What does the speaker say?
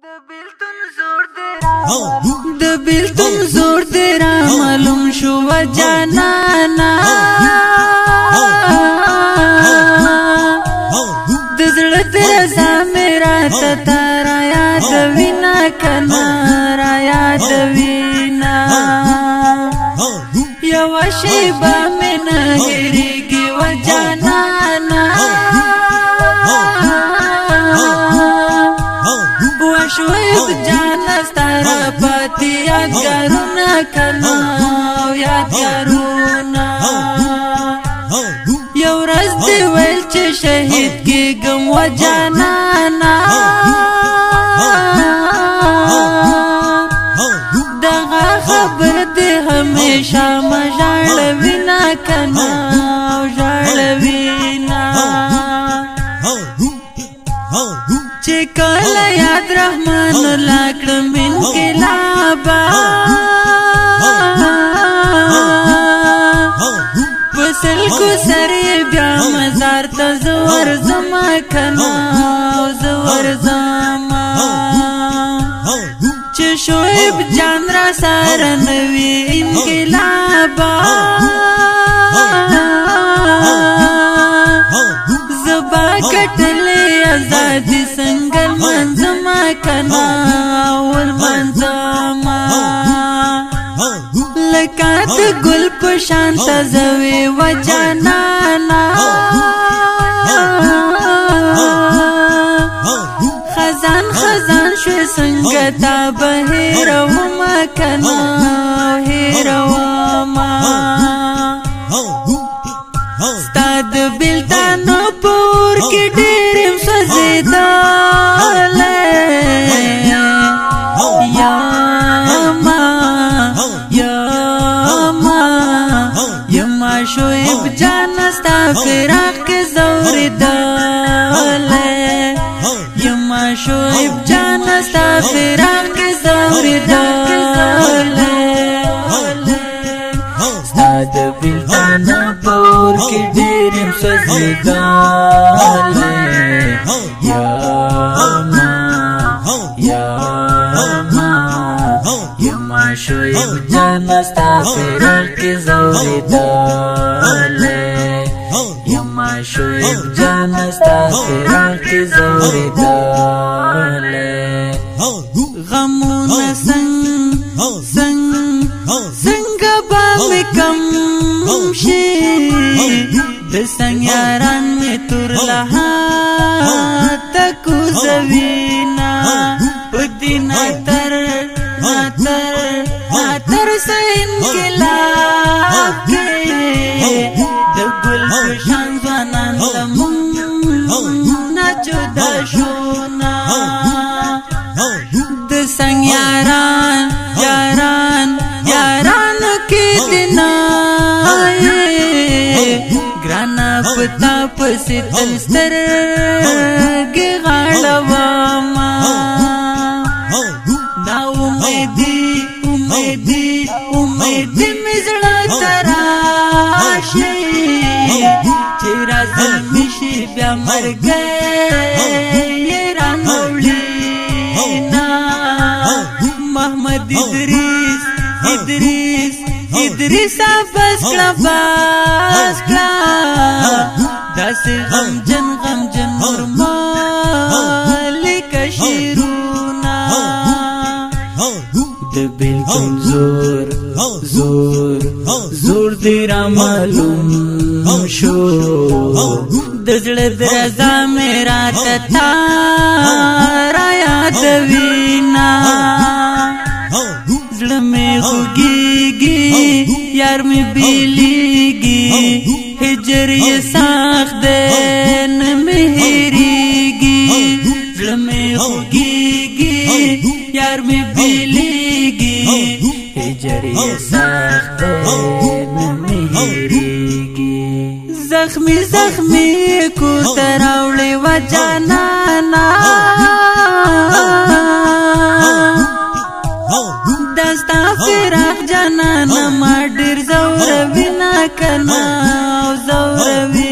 د بیلتون زور تیرا معلوم شو جانانا د زړه تیرا زمیرا تارا یاد وینا کنا را یاد وینا یو شیبا من هریږي و جانانا وشویب جانا ستارا پاتی یادگارونا کنا یادگارونا یو رز دی ویل چه شهید کیگم و جانانا دغا خبر دی همیشا مجالوینا کنا جالوینا چه کالا یاد رحمان لاکڑ من کلابا پسل کو سری بیا مزار تا زور زما کنا زور زما چه شعیب جان را سارنوی انقلابا زبا کٹلی ازادی سنگل منزما کنا والمنزما لکات گل پشان تزوی و جانانا خزان خزان شوی سنگتا بهیروما کنا هیروما ستاد بیلتانو پور کی ډیرم سوزیداله یما شعیب جان ستا فراق کی زوریداله یما شعیب جان ستا فراق کی زوریداله ستاد بیلتانو پور کی ډیرم سوزیداله یما شعیب جان ستا فراق کی زوریداله یما شعیب جان ستا فراق کی زوریداله غمون سنگ با می کم شی د سنگ یاران می تور لها تکو زوینا پدینا تر سے انقلاب کے د گل پشان ځوانان تمنا جدا شونا د سنگ یاران کی دنا گرانا پتا پسی تلستر گی غاڑواما نا امیدی مزڑا تراشی چیرا زلمیشی بیا مر گئے رانولینا محمد ادریس آفاس کلا داس غم جن مرمالی کشیرونا د بیلتون زور دیرا معلوم شو د زړه درزا میرا تتا را یاد وینا زړه می خوږیږي یار می بیلیږي هجر یې ساخت دی نه می هېرېږي زړه می خوږیږي یار می بیلیږي هجر یې ساخت دی نه می هېرېږي زخمی کو تراوړې و جانانا دستا فراق جانانا ما ډېر زوروي نا کنا زوروي